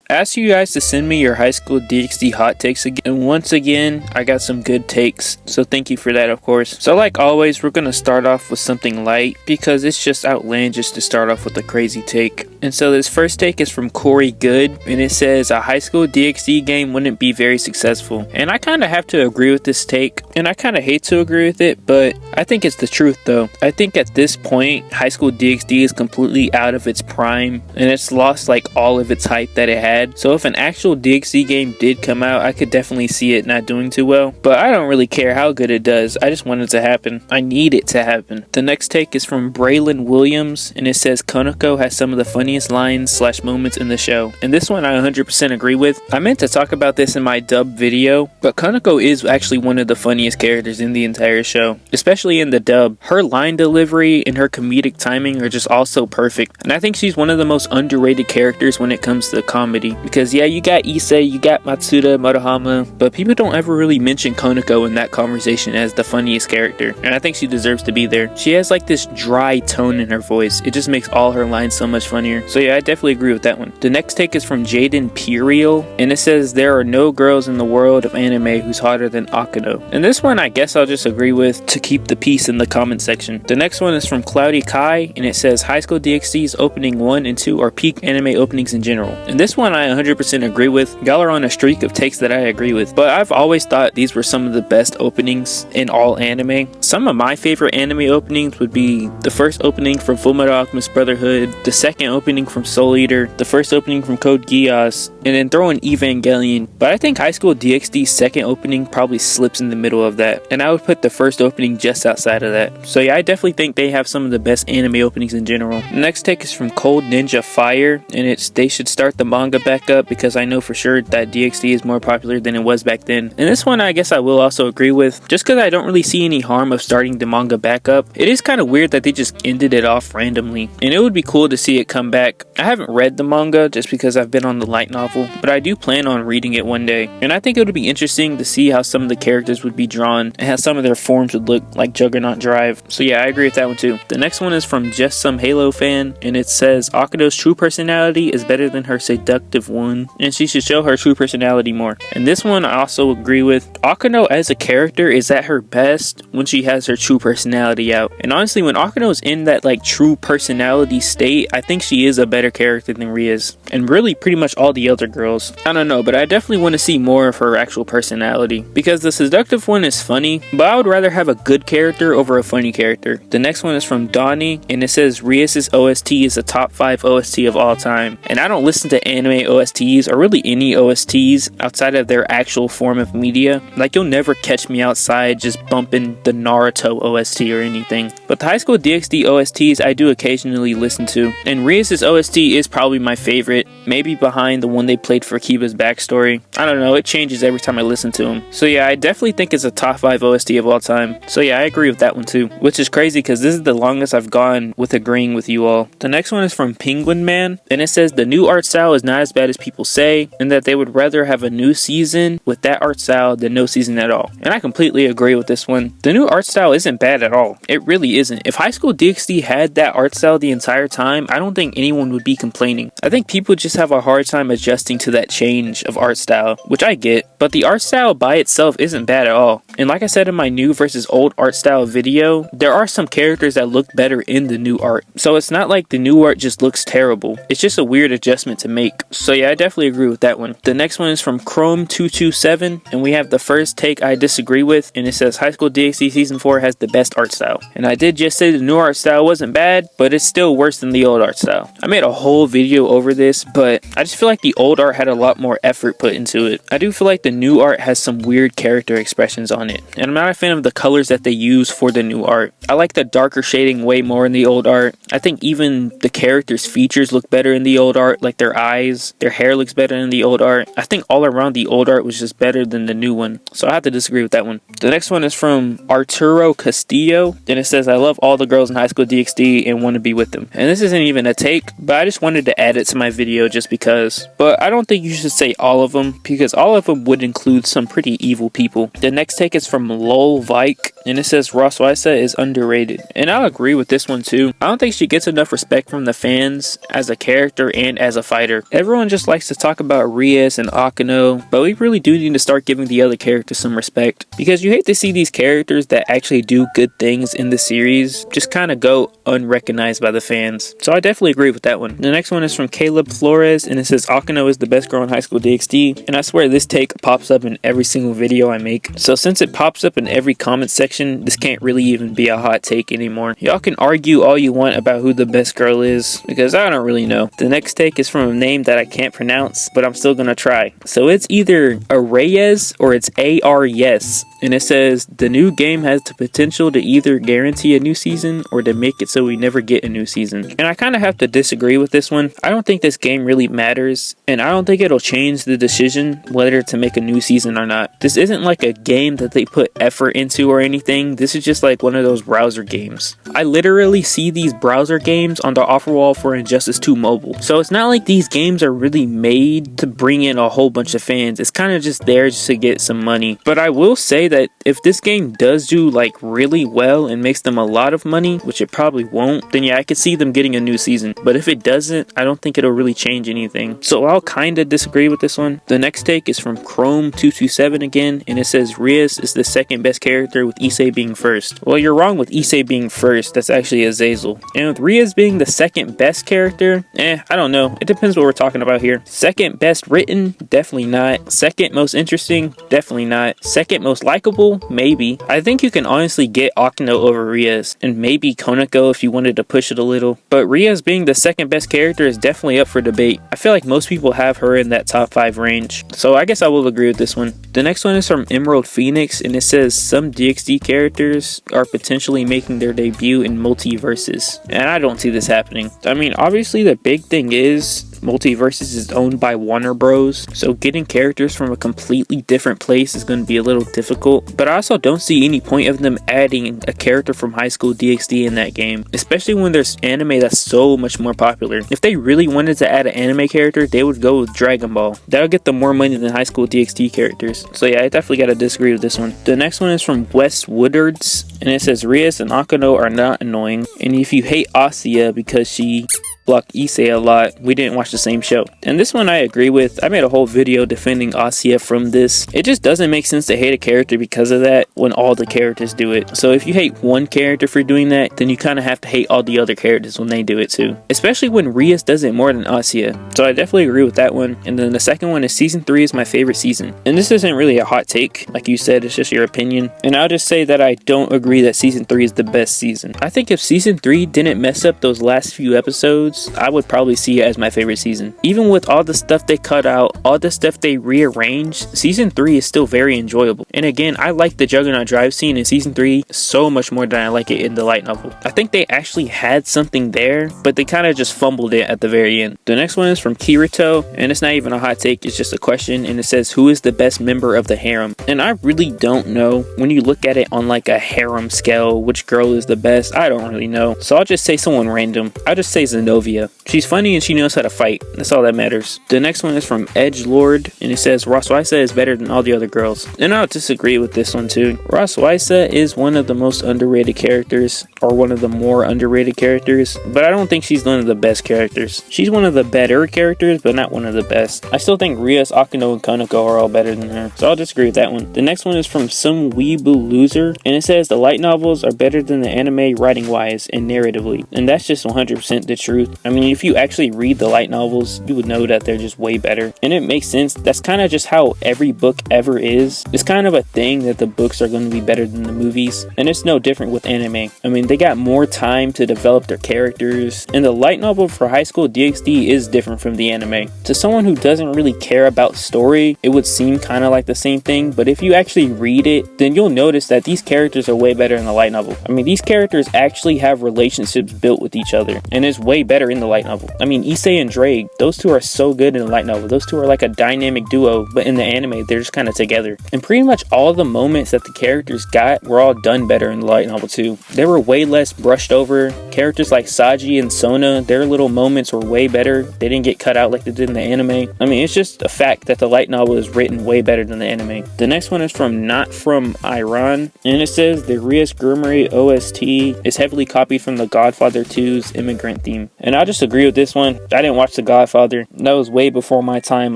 I asked you guys to send me your high school DxD hot takes again, and once again, I got some good takes, so thank you for that, of course. So like always, we're gonna start off with something light, because it's just outlandish to start off with a crazy take. And so this first take is from Corey Good, and it says, a high school DxD game wouldn't be very successful. And I kind of have to agree with this take, and I kind of hate to agree with it, but I think it's the truth though. I think at this point, high school DxD is completely out of its prime, and it's lost like all of its hype that it had. So if an actual DxD game did come out, I could definitely see it not doing too well, but I don't really care how good it does. I just want it to happen. I need it to happen. The next take is from Braylon Williams, and it says Konako has some of the funniest lines / moments in the show, and this one I 100% agree with. I meant to talk about this in my dub video, but Konako is actually one of the funniest characters in the entire show, especially in the dub. Her line delivery and her comedic timing are just all so perfect, and I think she's one of the most underrated characters when it comes to comedy, because yeah, you got Issei, you got Matsuda, Murahama, but people don't ever really mention Konako in that conversation as the funniest character, and I think she deserves to be there. She has like this dry tone in her voice. It just makes all her lines so much funnier. So yeah, I definitely agree with that one. The next take is from Jaden Puriel, and it says there are no girls in the world of anime who's hotter than Akano. And this one I guess I'll just agree with to keep the peace in the comment section. The next one is from Cloudy Kai, and it says High School DxD's opening 1 and 2 are peak anime openings in general. And this one I 100% agree with. Y'all are on a streak of takes that I agree with, but I've always thought these were some of the best openings in all anime. Some of my favorite anime openings would be the first opening from Fullmetal Alchemist Brotherhood, the second opening from Soul Eater, the first opening from Code Geass, and then throw in Evangelion. But I think High School DxD's second opening probably slips in the middle of that, and I would put the first opening just outside of that. So yeah, I definitely think they have some of the best anime openings in general. The next take is from Cold Ninja Fire, and it's they should start the manga back up, because I know for sure that DxD is more popular than it was back then. And this one I guess I will also agree with, just because I don't really see any harm of starting the manga back up. It is kind of weird that they just ended it off randomly, and it would be cool to see it come back. I haven't read the manga just because I've been on the light novel, but I do plan on reading it one day, and I think it would be interesting to see how some of the characters would be drawn and how some of their forms would look like Juggernaut Drive. So yeah, I agree with that one too. The next one is from Just Some Halo Fan, and it says Akano's true personality is better than her seductive one, and she should show her true personality more. And this one I also agree with. Akano as a character is at her best when she has her true personality out, and honestly when Akano is in that like true personality state, I think she is a better character than Ria's, and really pretty much all the other girls. I don't know, but I definitely want to see more of her actual personality, because the seductive one is funny, but I would rather have a good character over a funny character. The next one is from Donnie, and it says Rias' OST is a top 5 OST of all time, and I don't listen to anime OSTs or really any OSTs outside of their actual form of media. Like you'll never catch me outside just bumping the Naruto OST or anything, but the High School DxD OSTs I do occasionally listen to, and Rias' OST is probably my favorite, maybe behind the one they played for Kiba's backstory. I don't know, it changes every time I listen to him. So yeah, I definitely think it's a top 5 OST of all time. So yeah, I agree with that one too, which is crazy because this is the longest I've gone with agreeing with you all. The next one is from Penguin Man, and it says the new art style is not as bad as people say, and that they would rather have a new season with that art style than no season at all. And I completely agree with this one. The new art style isn't bad at all. It really isn't. If High School DxD had that art style the entire time, I don't think anyone would be complaining. I think people just have a hard time adjusting to that change of art style, which I get, but the art style by itself isn't bad at all. And like I said in my new versus old art style video, there are some characters that look better in the new art. So it's not like the new art just looks terrible. It's just a weird adjustment to make. So yeah, I definitely agree with that one. The next one is from Chrome227, and we have the first take I disagree with, and it says High School DxD Season 4 has the best art style. And I did just say the new art style wasn't bad, but it's still worse than the old art style. I made a whole video over this, but I just feel like the old art had a lot more effort put into it. I do feel like the new art has some weird character expressions on it, and I'm not a fan of the colors that they use for the new art. I like the darker shading way more in the old art. I think even the characters' features look better in the old art, like their eyes, their hair looks better in the old art. I think all around the old art was just better than the new one, so I have to disagree with that one. The next one is from Arturo Castillo, and it says I love all the girls in High School DxD and want to be with them. And this isn't even a take, but I just wanted to add it to my video just because. But I don't think you should say all of them, because all of them would include some pretty evil people. The next take is from Lol Vike, and it says Roswisa is underrated. And I'll agree with this one too. I don't think she gets enough respect from the fans as a character and as a fighter. Everyone just likes to talk about Rias and Akano, but we really do need to start giving the other characters some respect, because you hate to see these characters that actually do good things in the series just kind of go unrecognized by the fans. So I definitely agree with that one. The next one is from Caleb Flores, and it says Akano is the best girl in high school DxD. And I swear this take pops up in every single video I make. So since it pops up in every comment section, this can't really even be a hot take anymore. Y'all can argue all you want about who the best girl is, because I don't really know. The next take is from a name that I can't pronounce, but I'm still gonna try. So it's either Areyes or it's Ares. And it says, the new game has the potential to either guarantee a new season or to make it so we never get a new season. And I kind of have to disagree with this one. I don't think this game really matters, and I don't think it'll change the decision whether to make a new season or not. This isn't like a game that they put effort into or anything. This is just like one of those browser games. I literally see these browser games on the offer wall for Injustice 2 Mobile. So it's not like these games are really made to bring in a whole bunch of fans. It's kind of just there just to get some money. But I will say that if this game does do like really well and makes them a lot of money, which it probably won't, then yeah, I could see them getting a new season. But if it doesn't, I don't think it'll really change anything. So I'll kind of disagree with this one. The next take is from Chrome227 again, and it says Rias is the second best character with Issei being first. Well, you're wrong with Issei being first. That's actually Azazel. And with Rias being the second best character, I don't know. It depends what we're talking about here. Second best written? Definitely not. Second most interesting? Definitely not. Second most likable? Maybe. I think you can honestly get Akano over Rias, and maybe Konako if you wanted to push it a little. But Rias being the second best character is definitely up for debate. I feel like most people have her in that top 5 range. So I guess I will agree with this one. The next one is from Emerald Phoenix, and it says some DxD characters are potentially making their debut in multiverses. And I don't see this happening. I mean, obviously the big thing is Multiverses is owned by Warner Bros, so getting characters from a completely different place is going to be a little difficult, but I also don't see any point of them adding a character from High School DxD in that game, especially when there's anime that's so much more popular. If they really wanted to add an anime character, they would go with Dragon Ball. That'll get them more money than High School DxD characters. So yeah, I definitely gotta disagree with this one. The next one is from Wes Woodards, and it says Rias and Akano are not annoying, and if you hate Asia because she block Issei a lot, we didn't watch the same show. And this one I agree with. I made a whole video defending Asia from this. It just doesn't make sense to hate a character because of that when all the characters do it. So if you hate one character for doing that, then you kind of have to hate all the other characters when they do it too. Especially when Rias does it more than Asia. So I definitely agree with that one. And then the second one is season 3 is my favorite season. And this isn't really a hot take. Like you said, it's just your opinion. And I'll just say that I don't agree that season 3 is the best season. I think if season 3 didn't mess up those last few episodes, I would probably see it as my favorite season. Even with all the stuff they cut out, all the stuff they rearranged, season 3 is still very enjoyable. And again, I like the Juggernaut Drive scene in season 3 so much more than I like it in the light novel. I think they actually had something there, but they kind of just fumbled it at the very end. The next one is from Kirito, and it's not even a hot take, it's just a question, and it says, who is the best member of the harem? And I really don't know. When you look at it on like a harem scale, which girl is the best, I don't really know. So I'll just say someone random. I'll just say Zenobia. She's funny and she knows how to fight. That's all that matters. The next one is from Edgelord, and it says Roswisa is better than all the other girls. And I'll disagree with this one too. Roswisa is one of the most underrated characters, or one of the more underrated characters, but I don't think she's one of the best characters. She's one of the better characters, but not one of the best. I still think Rias, Akano, and Konako are all better than her. So I'll disagree with that one. The next one is from some weeboo loser, and it says the light novels are better than the anime writing wise and narratively. And that's just 100% the truth. I mean, if you actually read the light novels, you would know that they're just way better. And it makes sense. That's kind of just how every book ever is. It's kind of a thing that the books are going to be better than the movies. And it's no different with anime. I mean, they got more time to develop their characters. And the light novel for High School DxD is different from the anime. To someone who doesn't really care about story, it would seem kind of like the same thing. But if you actually read it, then you'll notice that these characters are way better in the light novel. I mean, these characters actually have relationships built with each other. And it's way better in the light novel. I mean, Issei and Drake, those two are so good in the light novel. Those two are like a dynamic duo, but in the anime, they're just kind of together. And pretty much all the moments that the characters got were all done better in the light novel too. They were way way less brushed over. Characters like Saji and Sona, their little moments were way better. They didn't get cut out like they did in the anime. I mean, it's just a fact that the light novel is written way better than the anime. The next one is from Not From Iran, and it says the Rias Grumari OST is heavily copied from the Godfather 2's immigrant theme. And I just agree with this one. I didn't watch The Godfather. That was way before my time,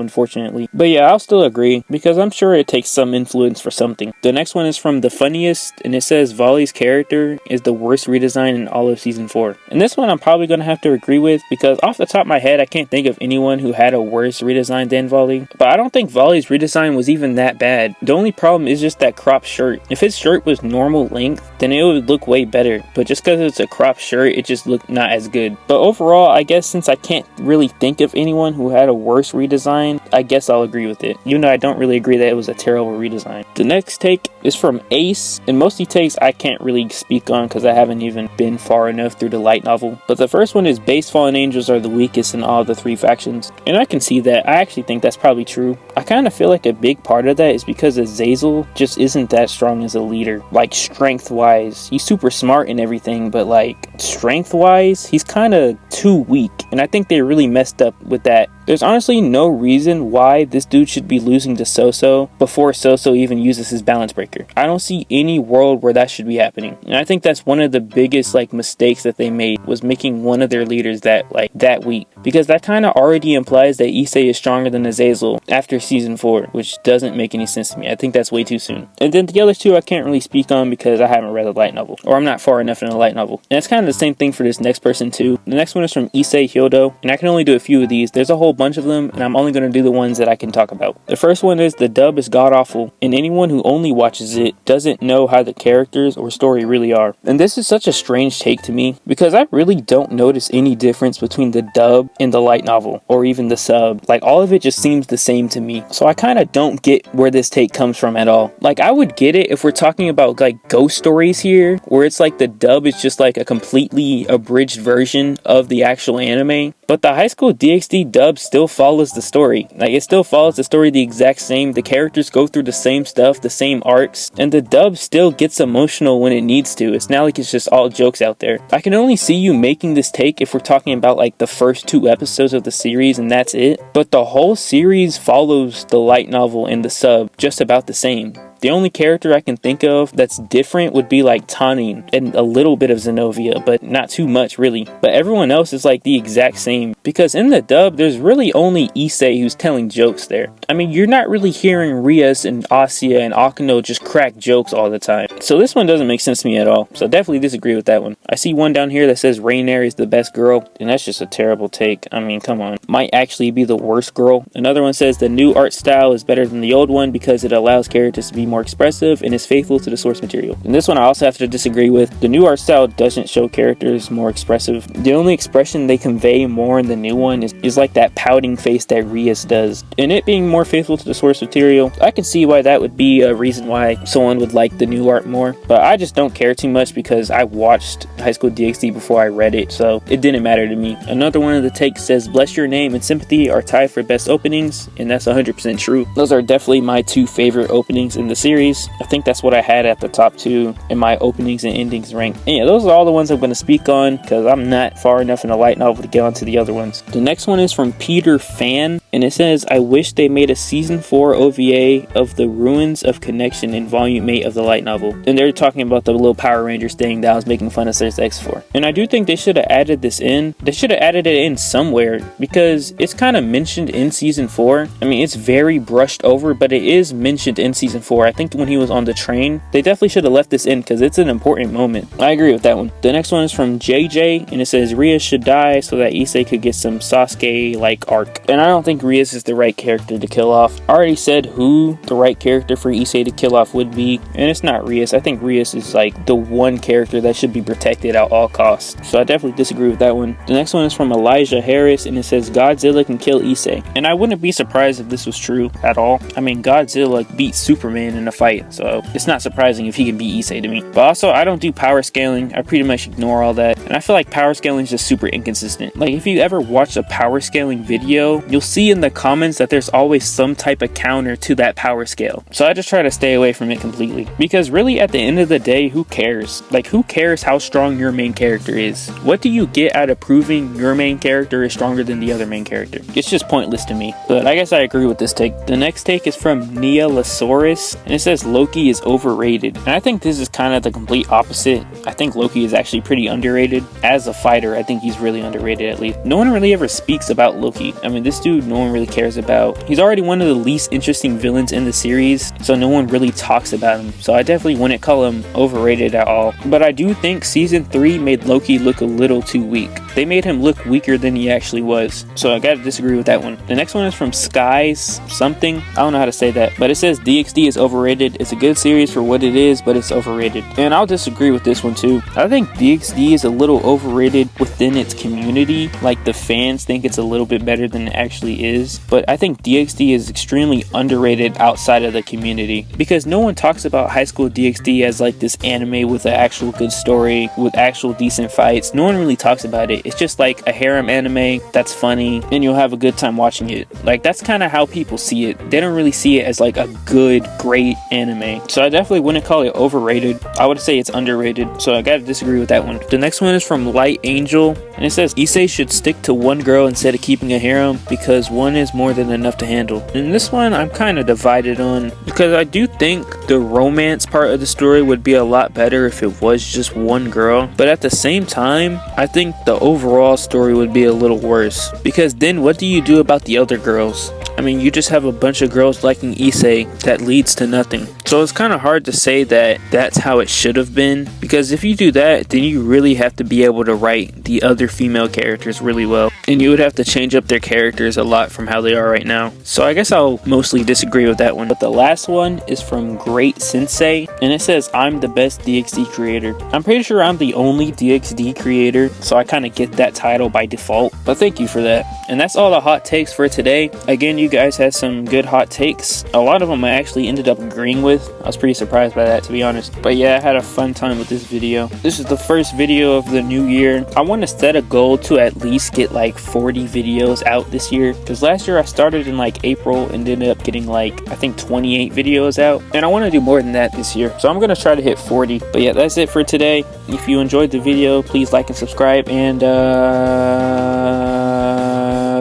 unfortunately. But yeah, I'll still agree because I'm sure it takes some influence for something. The next one is from The Funniest, and it says Volley's character is the worst redesign in all of season 4. And this one I'm probably going to have to agree with because off the top of my head, I can't think of anyone who had a worse redesign than Volley. But I don't think Volley's redesign was even that bad. The only problem is just that cropped shirt. If his shirt was normal length, then it would look way better. But just because it's a cropped shirt, it just looked not as good. But overall, I guess since I can't really think of anyone who had a worse redesign, I guess I'll agree with it. Even though I don't really agree that it was a terrible redesign. The next take is from Ace, and most of these takes I can't really speak on because I haven't even been far enough through the light novel. But the first one is base fallen angels are the weakest in all the 3 factions. And I can see that. I actually think that's probably true. I kind of feel like a big part of that is because Azazel just isn't that strong as a leader. Like strength wise, he's super smart and everything, but like strength wise, he's kind of too weak. And I think they really messed up with that. There's honestly no reason why this dude should be losing to Soso before Soso even uses his balance breaker. I don't see any world where that should be happening. And I think that's one of the biggest mistakes that they made, was making one of their leaders that weak. Because that kind of already implies that Issei is stronger than Azazel after season 4, which doesn't make any sense to me. I think that's way too soon. And then the other 2 I can't really speak on because I haven't read the light novel, or I'm not far enough in the light novel. And it's kind of the same thing for this next person too. The next one is from Issei Hyodo, and I can only do a few of these. There's a whole bunch of them, and I'm only going to do the ones that I can talk about. The first one is the dub is god awful, and anyone who only watches it doesn't know how the characters or story really are. And this is such a strange take to me because I really don't notice any difference between the dub and the light novel, or even the sub. Like all of it just seems the same to me. So I kind of don't get where this take comes from at all. Like I would get it if we're talking about ghost stories here, where it's the dub is just a completely abridged version of the actual anime. But the High School DxD dub still follows the story. It still follows the story the exact same. The characters go through the same stuff, the same arcs, and the dub still gets emotional when it needs to. It's not like it's just all jokes out there. I can only see you making this take if we're talking about the first 2 episodes of the series and that's it. But the whole series follows the light novel and the sub just about the same. The only character I can think of that's different would be Tanin and a little bit of Zenobia, but not too much really. But everyone else is the exact same, because in the dub there's really only Issei who's telling jokes there. I mean, you're not really hearing Rias and Asya and Akano just crack jokes all the time. So this one doesn't make sense to me at all. So definitely disagree with that one. I see one down here that says Rainier is the best girl, and that's just a terrible take. I mean, come on. Might actually be the worst girl. Another one says the new art style is better than the old one because it allows characters to be more expressive and is faithful to the source material. And this one I also have to disagree with. The new art style doesn't show characters more expressive. The only expression they convey more in the new one is that pouting face that Rias does. And it being more faithful to the source material, I can see why that would be a reason why someone would like the new art more. But I just don't care too much because I watched High School DxD before I read it, so it didn't matter to me. Another one of the takes says Bless Your Name and Sympathy are tied for best openings, and that's 100% true. Those are definitely my 2 favorite openings in the series. I think that's what I had at the top 2 in my openings and endings rank. And yeah, those are all the ones I'm going to speak on because I'm not far enough in the light novel to get onto the other ones. The next one is from Peter Fan, and it says, I wish they made a season 4 OVA of the Ruins of Connection in volume 8 of the light novel. And they're talking about the little Power Rangers thing that I was making fun of Sirius X for. And I do think they should have added this in. They should have added it in somewhere because it's kind of mentioned in season 4. I mean, it's very brushed over, but it is mentioned in season 4. I think when he was on the train, they definitely should have left this in because it's an important moment. I agree with that one. The next one is from JJ, and it says Rias should die so that Issei could get some Sasuke-like arc. And I don't think Rias is the right character to kill off. I already said who the right character for Issei to kill off would be, and it's not Rias. I think Rias is the one character that should be protected at all costs. So I definitely disagree with that one. The next one is from Elijah Harris, and it says Godzilla can kill Issei. And I wouldn't be surprised if this was true at all. I mean, Godzilla beat Superman in a fight, so it's not surprising if he can beat Issei to me. But also, I don't do power scaling. I pretty much ignore all that. And I feel like power scaling is just super inconsistent. If you ever watch a power scaling video, you'll see in the comments that there's always some type of counter to that power scale. So I just try to stay away from it completely. Because really at the end of the day, who cares? Like, who cares how strong your main character is? What do you get out of proving your main character is stronger than the other main character? It's just pointless to me. But I guess I agree with this take. The next take is from Nia Lasaurus, and it says Loki is overrated. And I think this is kind of the complete opposite. I think Loki is actually pretty underrated. As a fighter, I think he's really underrated at least. No one really ever speaks about Loki. I mean, this dude no one really cares about. He's already one of the least interesting villains in the series, so no one really talks about him. So I definitely wouldn't call him overrated at all. But I do think season 3 made Loki look a little too weak. They made him look weaker than he actually was. So I gotta disagree with that one. The next one is from Skies something. I don't know how to say that, but it says DxD is overrated. It's a good series for what it is, but it's overrated. And I'll disagree with this one too. I think DxD is a little overrated within its community. Like, the fans think it's a little bit better than it actually is. But I think DxD is extremely underrated outside of the community, because no one talks about High School DxD as like this anime with an actual good story, with actual decent fights. No one really talks about it. It's just like a harem anime that's funny and you'll have a good time watching it. Like, that's kind of how people see it. They don't really see it as like a good, great anime. So I definitely wouldn't call it overrated. I would say it's underrated. So I gotta disagree with that one. The next one is from Light Angel, and it says Issei should stick to one girl instead of keeping a harem because one is more than enough to handle. And this one I'm kind of divided on, because I do think the romance part of the story would be a lot better if it was just one girl, but at the same time I think the overall story would be a little worse, because then what do you do about the other girls? I mean, you just have a bunch of girls liking Issei that leads to nothing. So it's kind of hard to say that that's how it should have been, because if you do that, then you really have to be able to write the other female characters really well, and you would have to change up their characters a lot from how they are right now. So I guess I'll mostly disagree with that one. But the last one is from Great Sensei, and it says I'm the best DxD creator. I'm pretty sure I'm the only DxD creator, so I kind of get that title by default, but thank you for that. And that's all the hot takes for today. Again, you guys had some good hot takes. A lot of them I actually ended up agreeing with. I was pretty surprised by that, to be honest. But yeah, I had a fun time with this video. This is the first video of the new year. I want to set a goal to at least get like 40 videos out this year, because last year I started in like April and ended up getting like I think 28 videos out, and I want to do more than that this year. So I'm gonna try to hit 40. But yeah, that's it for today. If you enjoyed the video, please like and subscribe, and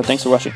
thanks for watching.